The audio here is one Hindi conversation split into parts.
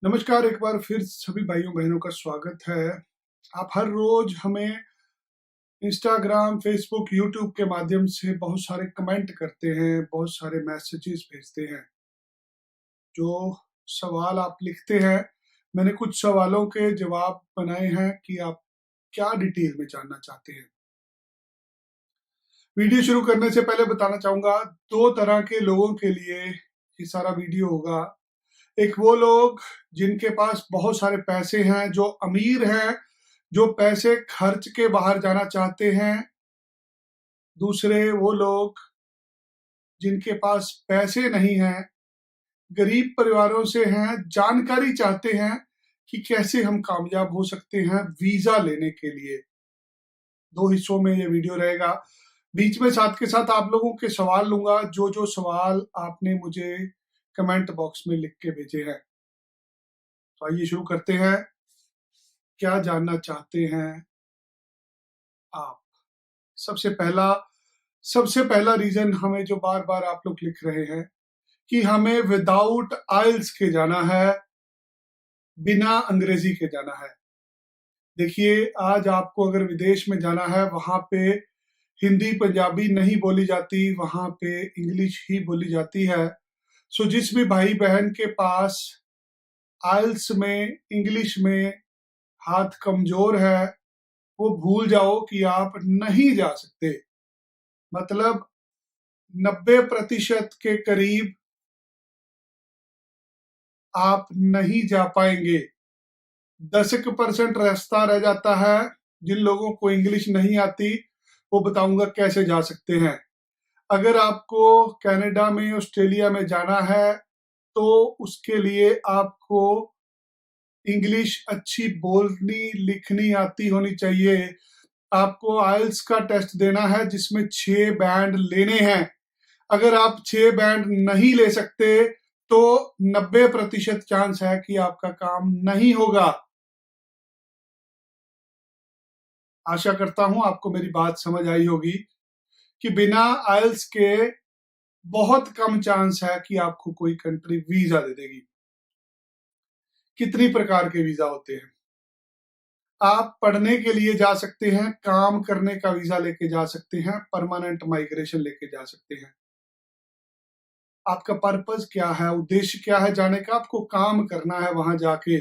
नमस्कार, एक बार फिर सभी भाइयों बहनों का स्वागत है। आप हर रोज हमें इंस्टाग्राम, फेसबुक, यूट्यूब के माध्यम से बहुत सारे कमेंट करते हैं, बहुत सारे मैसेजेस भेजते हैं। जो सवाल आप लिखते हैं, मैंने कुछ सवालों के जवाब बनाए हैं कि आप क्या डिटेल में जानना चाहते हैं। वीडियो शुरू करने से पहले बताना चाहूँगा, 2 तरह के लोगों के लिए ये सारा वीडियो होगा। एक वो लोग जिनके पास बहुत सारे पैसे हैं, जो अमीर हैं, जो पैसे खर्च के बाहर जाना चाहते हैं। दूसरे वो लोग जिनके पास पैसे नहीं हैं, गरीब परिवारों से हैं, जानकारी चाहते हैं कि कैसे हम कामयाब हो सकते हैं वीज़ा लेने के लिए। 2 हिस्सों में ये वीडियो रहेगा। बीच में साथ के साथ आप लोगों के सवाल लूँगा, जो सवाल आपने मुझे कमेंट बॉक्स में लिख के भेजे हैं। तो आइए शुरू करते हैं। क्या जानना चाहते हैं आप? सबसे पहला सबसे पहला रीज़न हमें जो बार-बार आप लोग लिख रहे हैं कि हमें विदाउट आइल्स के जाना है, बिना अंग्रेज़ी के जाना है। देखिए, आज आपको अगर विदेश में जाना है, वहाँ पे हिंदी, पंजाबी नहीं बोली जाती, वहाँ पे इंग्लिश ही बोली जाती है। सो जिस भी भाई-बहन के पास आइल्स में, इंग्लिश में हाथ कमज़ोर है, वो भूल जाओ कि आप नहीं जा सकते। मतलब 90% के करीब आप नहीं जा पाएँगे। 10% रास्ता रह जाता है। जिन लोगों को इंग्लिश नहीं आती, वो बताऊँगा कैसे जा सकते हैं। अगर आपको कनाडा में, ऑस्ट्रेलिया में जाना है, तो उसके लिए आपको इंग्लिश अच्छी बोलनी, लिखनी आती होनी चाहिए। आपको आइल्स का टेस्ट देना है जिसमें 6 बैंड लेने हैं। अगर आप 6 बैंड नहीं ले सकते, तो 90% चांस है कि आपका काम नहीं होगा। आशा करता हूँ आपको मेरी बात समझ आई होगी कि बिना आइल्स के बहुत कम चांस है कि आपको कोई कंट्री वीज़ा दे देगी। कितनी प्रकार के वीज़ा होते हैं? आप पढ़ने के लिए जा सकते हैं, काम करने का वीज़ा लेके जा सकते हैं, परमानेंट माइग्रेशन लेके जा सकते हैं। आपका पर्पज़ क्या है, उद्देश्य क्या है जाने का? आपको काम करना है वहाँ जाके।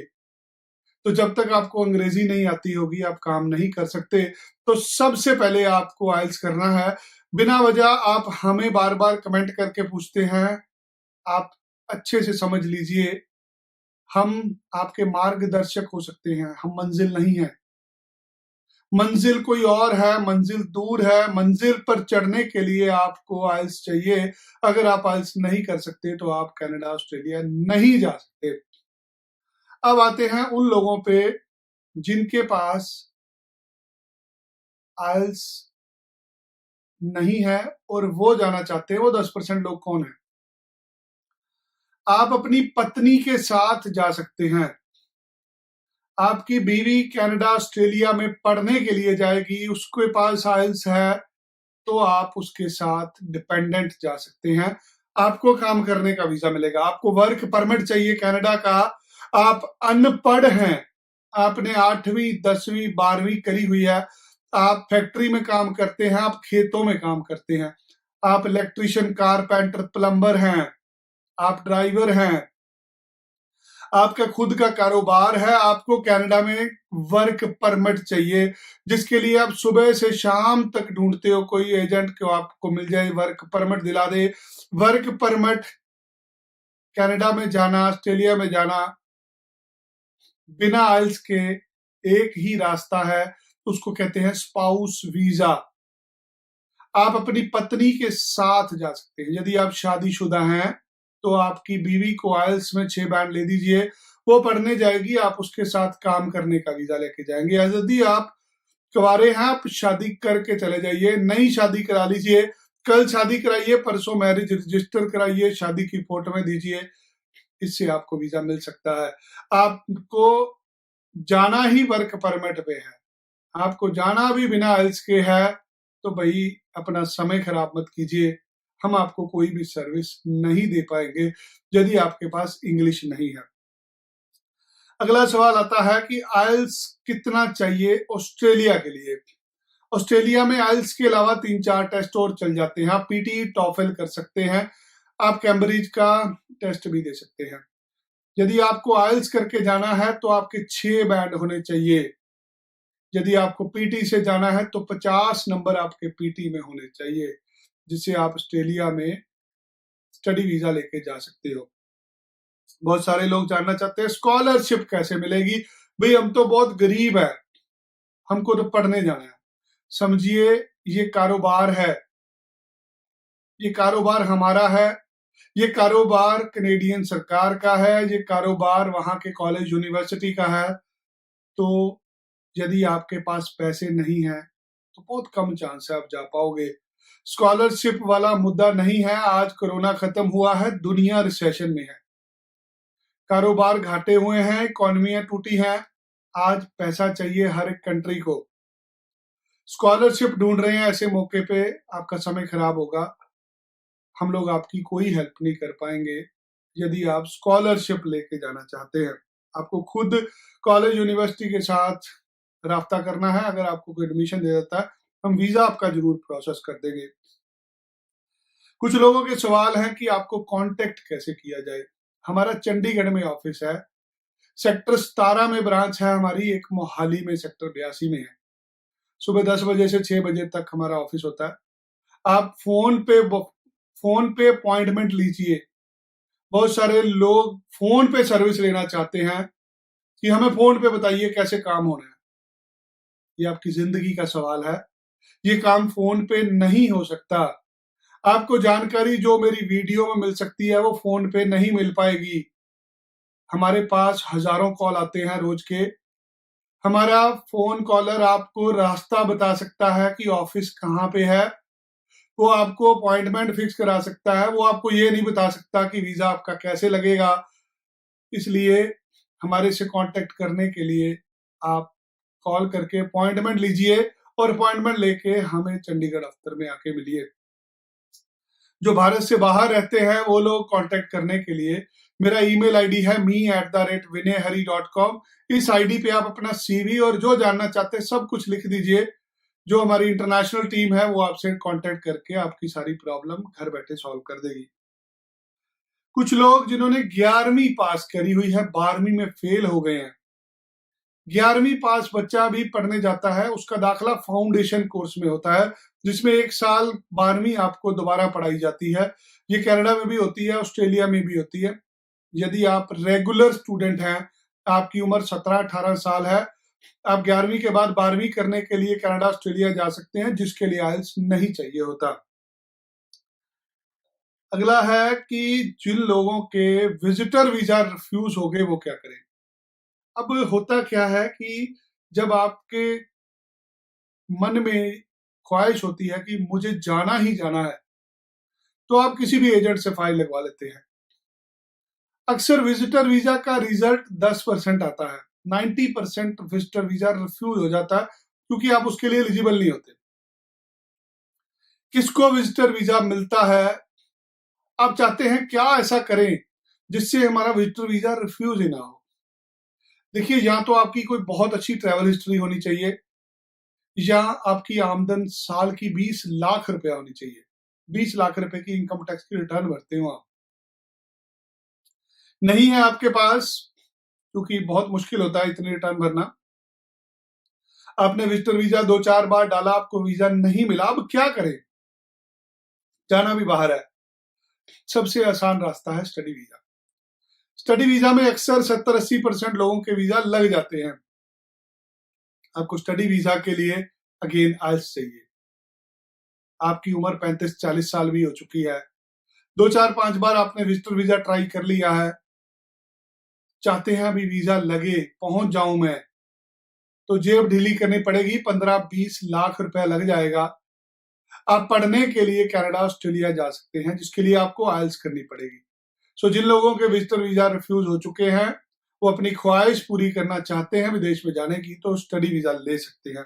तो जब तक आपको अंग्रेजी नहीं आती होगी, आप काम नहीं कर सकते। तो सबसे पहले आपको आइल्स करना है। बिना वजह आप हमें बार-बार कमेंट करके पूछते हैं, आप अच्छे से समझ लीजिए, हम आपके मार्गदर्शक हो सकते हैं, हम मंज़िल नहीं हैं। मंज़िल कोई और है, मंज़िल दूर है, मंज़िल पर चढ़ने के लिए आपको आइल्स चाहिए। अगर आप आइल्स नहीं कर सकते, तो आप कनाडा, ऑस्ट्रेलिया नहीं जा सकते। अब आते हैं उन लोगों पे जिनके पास आइल्स नहीं है और वो जाना चाहते हैं। वो 10% लोग कौन हैं? आप अपनी पत्नी के साथ जा सकते हैं। आपकी बीवी कनाडा, ऑस्ट्रेलिया में पढ़ने के लिए जाएगी, उसके पास आइल्स है, तो आप उसके साथ डिपेंडेंट जा सकते हैं। आपको काम करने का वीज़ा मिलेगा। आपको वर्क परमिट चाहिए कनाडा का। आप अनपढ़ हैं, आपने 8वीं, 10वीं, 12वीं करी हुई है, आप फैक्ट्री में काम करते हैं, आप खेतों में काम करते हैं, आप इलेक्ट्रीशियन, कारपेंटर, प्लम्बर हैं, आप ड्राइवर हैं, आपका खुद का कारोबार है, आपको कनाडा में वर्क परमिट चाहिए, जिसके लिए आप सुबह से शाम तक ढूंढते हो कोई एजेंट को आपको मिल जाए, वर्क परमिट दिला दे। वर्क परमिट, कनाडा में जाना, ऑस्ट्रेलिया में जाना बिना आइल्स के एक ही रास्ता है, उसको कहते हैं स्पाउस वीजा। आप अपनी पत्नी के साथ जा सकते हैं। यदि आप शादीशुदा हैं, तो आपकी बीवी को आइल्स में 6 बैंड ले दीजिए, वो पढ़ने जाएगी, आप उसके साथ काम करने का वीजा लेके जाएंगे। यदि आप कुंवारे हैं, आप शादी करके चले जाइए, नई शादी करा लीजिए, कल शादी कराइए, परसों मैरिज रजिस्टर कराइए, शादी की फोटो में दीजिए, इससे आपको वीजा मिल सकता है। आपको जाना ही वर्क परमिट पे है, आपको जाना भी बिना आइल्स के है, तो भाई अपना समय खराब मत कीजिए। हम आपको कोई भी सर्विस नहीं दे पाएंगे यदि आपके पास इंग्लिश नहीं है। अगला सवाल आता है कि आइल्स कितना चाहिए ऑस्ट्रेलिया के लिए। ऑस्ट्रेलिया में आइल्स के अलावा 3-4 टेस्ट और चल जाते हैं। आप पीटी टॉफल कर सकते हैं, आप कैम्ब्रिज का टेस्ट भी दे सकते हैं। यदि आपको आइल्स करके जाना है तो आपके 6 बैंड होने चाहिए। यदि आपको पीटी से जाना है तो 50 नंबर आपके पीटी में होने चाहिए, जिससे आप ऑस्ट्रेलिया में स्टडी वीजा लेके जा सकते हो। बहुत सारे लोग जानना चाहते हैं स्कॉलरशिप कैसे मिलेगी। भाई हम तो बहुत गरीब है, हमको तो पढ़ने जाना है। समझिए, ये कारोबार है, ये कारोबार हमारा है, ये कारोबार कनेडियन सरकार का है, ये कारोबार वहां के कॉलेज यूनिवर्सिटी का है। तो यदि आपके पास पैसे नहीं है तो बहुत कम चांस है आप जा पाओगे। स्कॉलरशिप वाला मुद्दा नहीं है। आज कोरोना खत्म हुआ है, दुनिया रिसेशन में है, कारोबार घाटे हुए हैं, इकोनॉमियां टूटी हैं। आज पैसा चाहिए हर एक कंट्री को। स्कॉलरशिप ढूंढ रहे हैं, ऐसे मौके पे आपका समय खराब होगा। हम लोग आपकी कोई हेल्प नहीं कर पाएंगे यदि आप स्कॉलरशिप लेके जाना चाहते हैं। आपको खुद कॉलेज यूनिवर्सिटी के साथ राब्ता करना है। अगर आपको कोई एडमिशन दे देता है, हम वीजा आपका जरूर प्रोसेस कर देंगे। कुछ लोगों के सवाल हैं कि आपको कांटेक्ट कैसे किया जाए। हमारा चंडीगढ़ में ऑफिस है, सेक्टर 17 में ब्रांच है हमारी, एक मोहाली में सेक्टर 82 में है। सुबह 10 बजे से 6 बजे तक हमारा ऑफिस होता है। आप फोन पे अपॉइंटमेंट लीजिए। बहुत सारे लोग फोन पे सर्विस लेना चाहते हैं कि हमें फोन पे बताइए कैसे काम होना है। ये आपकी जिंदगी का सवाल है, ये काम फोन पे नहीं हो सकता। आपको जानकारी जो मेरी वीडियो में मिल सकती है वो फोन पे नहीं मिल पाएगी। हमारे पास हजारों कॉल आते हैं रोज के। हमारा फोन कॉलर आपको रास्ता बता सकता है कि ऑफिस कहाँ पे है, वो आपको अपॉइंटमेंट फिक्स करा सकता है, वो आपको ये नहीं बता सकता कि वीजा आपका कैसे लगेगा। इसलिए हमारे से कांटेक्ट करने के लिए आप कॉल करके अपॉइंटमेंट लीजिए और अपॉइंटमेंट लेके हमें चंडीगढ़ दफ्तर में आके मिलिए। जो भारत से बाहर रहते हैं वो लोग कांटेक्ट करने के लिए मेरा ईमेल आईडी है me@vinayhari.com। इस आईडी पे आप अपना सीवी और जो जानना चाहते हैं सब कुछ लिख दीजिए। जो हमारी इंटरनेशनल टीम है वो आपसे कांटेक्ट करके आपकी सारी प्रॉब्लम घर बैठे सॉल्व कर देगी। कुछ लोग जिन्होंने 11वीं पास करी हुई है, 12वीं में फेल हो गए हैं। 11वीं पास बच्चा भी पढ़ने जाता है, उसका दाखला फाउंडेशन कोर्स में होता है, जिसमें 1 साल 12वीं आपको दोबारा पढ़ाई जाती है। ये कनाडा में भी होती है, ऑस्ट्रेलिया में भी होती है। यदि आप रेगुलर स्टूडेंट हैं, आपकी उम्र 17-18 साल है, आप 11वीं के बाद 12वीं करने के लिए कनाडा ऑस्ट्रेलिया जा सकते हैं, जिसके लिए आइल्स नहीं चाहिए होता। अगला है कि जिन लोगों के विजिटर वीजा रिफ्यूज हो गए वो क्या करें। अब होता क्या है कि जब आपके मन में ख्वाहिश होती है कि मुझे जाना ही जाना है, तो आप किसी भी एजेंट से फाइल लगवा लेते हैं। अक्सर विजिटर वीजा का रिजल्ट 10% आता है, 90% विजिटर वीजा रिफ्यूज हो जाता है क्योंकि आप उसके लिए एलिजिबल नहीं होते। किसको विजिटर वीजा मिलता है, आप चाहते हैं क्या ऐसा करें जिससे हमारा विजिटर वीजा रिफ्यूज ही ना हो। देखिए, या तो आपकी कोई बहुत अच्छी ट्रैवल हिस्ट्री होनी चाहिए, या आपकी आमदन साल की 20 लाख रुपया होनी चाहिए। 20 लाख रुपए की इनकम टैक्स की रिटर्न भरते हो आप। नहीं है आपके पास, क्योंकि बहुत मुश्किल होता है इतनी रिटर्न भरना। आपने विजिटर वीजा 2-4 बार डाला, आपको वीजा नहीं मिला, अब क्या करें। जाना भी बाहर है, सबसे आसान रास्ता है स्टडी वीजा। स्टडी वीजा में अक्सर 70-80% लोगों के वीजा लग जाते हैं। आपको स्टडी वीजा के लिए अगेन आइल्स चाहिए। आपकी उम्र 35-40 साल भी हो चुकी है, 2-4-5 बार आपने विजिटर वीजा ट्राई कर लिया है, चाहते हैं अभी वीजा लगे, पहुंच जाऊं मैं, तो जेब ढीली करनी पड़ेगी, 15-20 लाख रुपया लग जाएगा। आप पढ़ने के लिए कनाडा ऑस्ट्रेलिया जा सकते हैं, जिसके लिए आपको आइल्स करनी पड़ेगी। सो जिन लोगों के विजिटर वीजा रिफ्यूज हो चुके हैं, वो अपनी ख्वाहिश पूरी करना चाहते हैं विदेश में जाने की, तो स्टडी वीजा ले सकते हैं।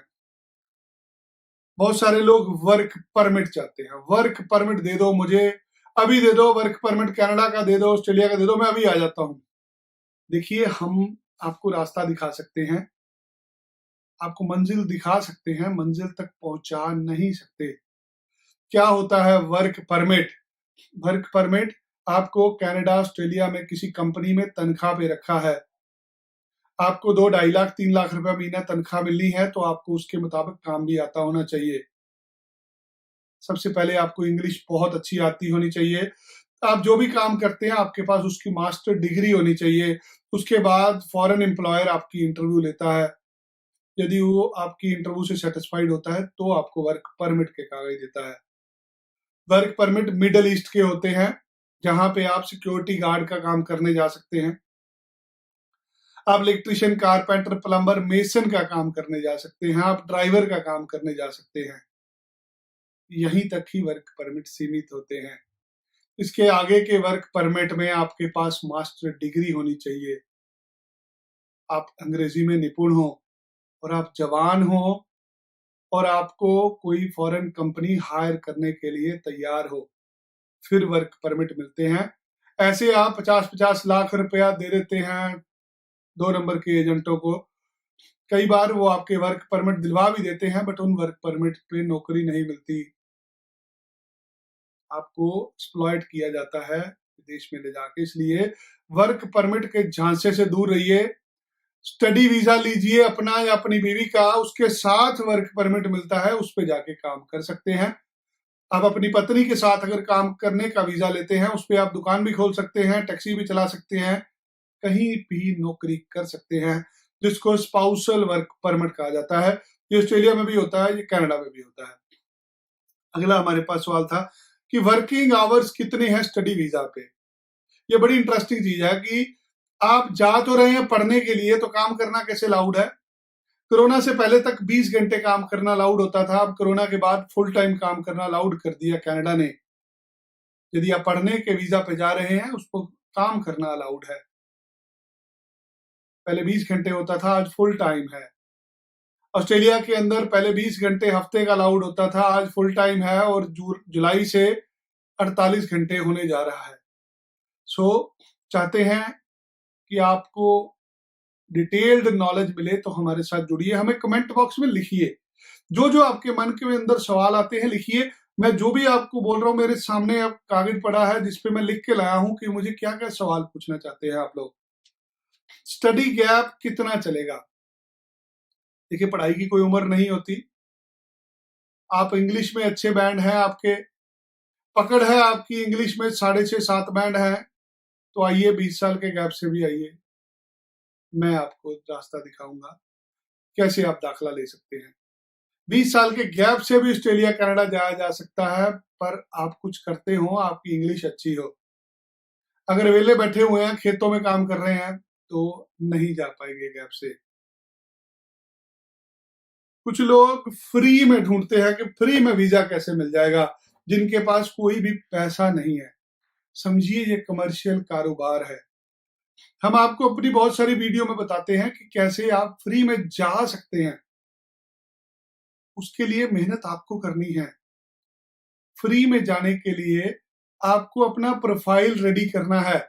बहुत सारे लोग वर्क परमिट चाहते हैं। वर्क परमिट दे दो मुझे, अभी दे दो वर्क परमिट, कनाडा का दे दो, ऑस्ट्रेलिया का दे दो, मैं अभी आ जाता हूं। देखिए, हम आपको रास्ता दिखा सकते हैं, आपको मंजिल दिखा सकते हैं, मंजिल तक पहुंचा नहीं सकते। क्या होता है वर्क परमिट? वर्क परमिट आपको कनाडा, ऑस्ट्रेलिया में किसी कंपनी में तनख्वाह पे रखा है, आपको 2 ढाई लाख 3 लाख रुपए महीना तनख्वाह मिलनी है, तो आपको उसके मुताबिक काम भी आता होना चाहिए। सबसे पहले आपको इंग्लिश बहुत अच्छी आती होनी चाहिए। आप जो भी काम करते हैं आपके पास उसकी मास्टर डिग्री होनी चाहिए। उसके बाद फॉरेन एम्प्लॉयर आपकी इंटरव्यू लेता है। यदि वो आपकी इंटरव्यू से सेटिस्फाइड होता है तो आपको वर्क परमिट के कागज देता है। वर्क परमिट मिडल ईस्ट के होते हैं, जहां पे आप सिक्योरिटी गार्ड का काम करने जा सकते हैं, आप इलेक्ट्रिशियन, कारपेंटर, प्लम्बर, मेसन का काम करने जा सकते हैं, आप ड्राइवर का काम करने जा सकते हैं। यहीं तक ही वर्क परमिट सीमित होते हैं। इसके आगे के वर्क परमिट में आपके पास मास्टर डिग्री होनी चाहिए, आप अंग्रेजी में निपुण हो और आप जवान हो और आपको कोई फॉरेन कंपनी हायर करने के लिए तैयार हो, फिर वर्क परमिट मिलते हैं। ऐसे आप 50-50 लाख रुपया दे देते हैं 2 नंबर के एजेंटों को। कई बार वो आपके वर्क परमिट दिलवा भी देते हैं, बट उन वर्क परमिट पे नौकरी नहीं मिलती। आपको एक्सप्लॉइट किया जाता है विदेश में ले जाके। इसलिए वर्क परमिट के झांसे से दूर रहिए। स्टडी वीजा लीजिए अपना या अपनी बीवी का, उसके साथ वर्क परमिट मिलता है, उस पे जाके काम कर सकते हैं। आप अपनी पत्नी के साथ अगर काम करने का वीजा लेते हैं, उस पे आप दुकान भी खोल सकते हैं, टैक्सी भी चला सकते हैं, कहीं भी नौकरी कर सकते हैं, जिसको स्पाउसल वर्क परमिट कहा जाता है। ये ऑस्ट्रेलिया में भी होता है, ये कनाडा में भी होता है। अगला हमारे पास सवाल था कि वर्किंग आवर्स कितने हैं स्टडी वीजा पे। ये बड़ी इंटरेस्टिंग चीज है कि आप जा तो रहे हैं पढ़ने के लिए, तो काम करना कैसे अलाउड है? कोरोना से पहले तक 20 घंटे काम करना अलाउड होता था, अब कोरोना के बाद फुल टाइम काम करना अलाउड कर दिया कनाडा ने। यदि आप पढ़ने के वीजा पे जा रहे हैं, उसको काम करना अलाउड है। पहले 20 घंटे होता था, आज फुल टाइम है। ऑस्ट्रेलिया के अंदर पहले 20 घंटे हफ्ते का अलाउड होता था, आज फुल टाइम है और जुलाई से 48 घंटे होने जा रहा है। सो चाहते हैं कि आपको डिटेल्ड नॉलेज मिले तो हमारे साथ जुड़िए, हमें कमेंट बॉक्स में लिखिए। जो जो आपके मन के अंदर सवाल आते हैं लिखिए। मैं जो भी आपको बोल रहा हूँ, मेरे सामने अब कागज पड़ा है जिसपे मैं लिख के लाया हूं कि मुझे क्या क्या सवाल पूछना चाहते हैं आप लोग। स्टडी गैप कितना चलेगा? देखिए, पढ़ाई की कोई उम्र नहीं होती। आप इंग्लिश में अच्छे बैंड हैं, आपके पकड़ है आपकी इंग्लिश में 6.5-7 बैंड है, तो आइए 20 साल के गैप से भी आइए, मैं आपको रास्ता दिखाऊंगा कैसे आप दाखिला ले सकते हैं। 20 साल के गैप से भी ऑस्ट्रेलिया कनाडा जाया जा सकता है, पर आप कुछ करते हो, आपकी इंग्लिश अच्छी हो। अगर वेले बैठे हुए हैं, खेतों में काम कर रहे हैं, तो नहीं जा पाएंगे गैप से। कुछ लोग फ्री में ढूंढते हैं कि फ्री में वीजा कैसे मिल जाएगा, जिनके पास कोई भी पैसा नहीं है। समझिए, ये कमर्शियल कारोबार है। हम आपको अपनी बहुत सारी वीडियो में बताते हैं कि कैसे आप फ्री में जा सकते हैं। उसके लिए मेहनत आपको करनी है। फ्री में जाने के लिए आपको अपना प्रोफाइल रेडी करना है।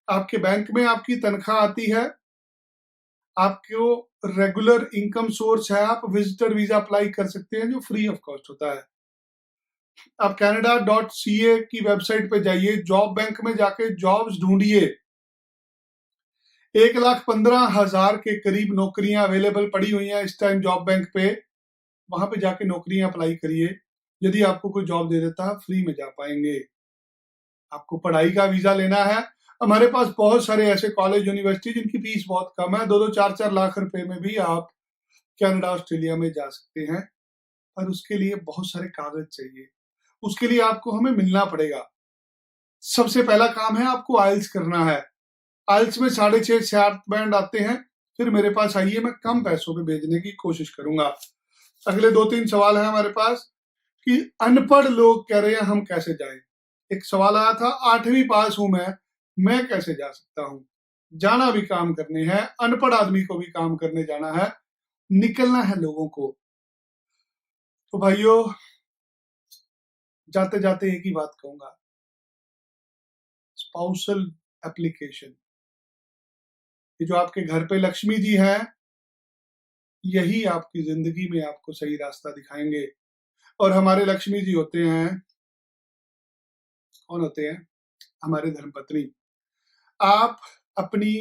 आपके बैंक में आपकी तनख्वाह आती है, आपको रेगुलर इनकम सोर्स है, आप विजिटर वीजा अप्लाई कर सकते हैं जो फ्री ऑफ कॉस्ट होता है। आप canada.ca की वेबसाइट पे जाइए, जॉब बैंक में जाके जॉब्स ढूंढिए। 1,15,000 के करीब नौकरियां अवेलेबल पड़ी हुई हैं इस टाइम जॉब बैंक पे। वहां पे जाके नौकरियां अप्लाई करिए। यदि आपको कोई जॉब दे देता है, फ्री में जा पाएंगे। आपको पढ़ाई का वीजा लेना है, हमारे पास बहुत सारे ऐसे कॉलेज, यूनिवर्सिटी जिनकी फीस बहुत कम है, 2-2 4-4 लाख रुपए में भी आप कनाडा, ऑस्ट्रेलिया में जा सकते हैं। पर उसके लिए बहुत सारे कागज चाहिए, उसके लिए आपको हमें मिलना पड़ेगा। सबसे पहला काम है, आपको आइल्स करना है। आइल्स में 6.5-7 बैंड आते हैं। फिर मेरे पास आइए, मैं कम पैसों में भेजने की कोशिश करूंगा। अगले 2-3 सवाल है हमारे पास कि अनपढ़ लोग कह रहे हैं हम कैसे जाएं। एक सवाल आया था, 8वीं पास हूं मैं कैसे जा सकता हूं? जाना भी काम करने है, अनपढ़ आदमी को भी काम करने जाना है, निकलना है लोगों को। तो भाइयों, जाते जाते एक ही बात कहूंगा, स्पाउसल एप्लीकेशन कि जो आपके घर पे लक्ष्मी जी हैं, यही आपकी जिंदगी में आपको सही रास्ता दिखाएंगे। और हमारे लक्ष्मी जी होते हैं, कौन होते हैं? हमारे धर्मपत्नी। आप अपनी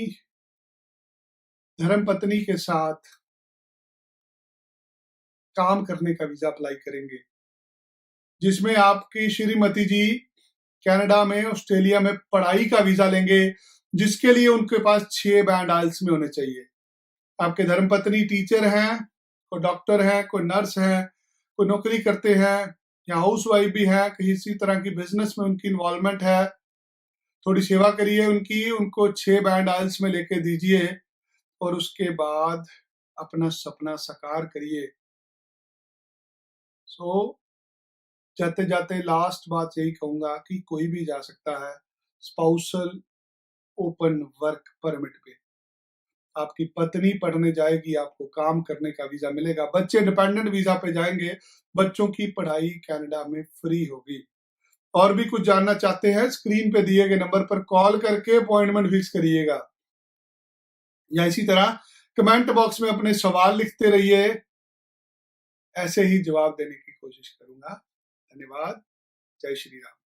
धर्मपत्नी के साथ काम करने का वीजा अप्लाई करेंगे, जिसमें आपकी श्रीमती जी कनाडा में, ऑस्ट्रेलिया में पढ़ाई का वीजा लेंगे, जिसके लिए उनके पास 6 बैंड आइल्स में होने चाहिए। आपके धर्मपत्नी टीचर हैं, कोई डॉक्टर है, कोई नर्स है, कोई नौकरी करते हैं, या हाउस वाइफ भी है, किसी तरह की बिजनेस में उनकी इन्वॉल्वमेंट है, थोड़ी सेवा करिए उनकी, उनको 6 बैंड आइल्स में लेके दीजिए और उसके बाद अपना सपना साकार करिए। सो जाते जाते लास्ट बात यही कहूंगा कि कोई भी जा सकता है स्पाउसल ओपन वर्क परमिट पे। आपकी पत्नी पढ़ने जाएगी, आपको काम करने का वीजा मिलेगा, बच्चे डिपेंडेंट वीजा पे जाएंगे, बच्चों की पढ़ाई कनाडा में फ्री होगी। और भी कुछ जानना चाहते हैं, स्क्रीन पे दिए गए नंबर पर कॉल करके अपॉइंटमेंट फिक्स करिएगा, या इसी तरह कमेंट बॉक्स में अपने सवाल लिखते रहिए, ऐसे ही जवाब देने की कोशिश करूंगा। धन्यवाद। जय श्री राम।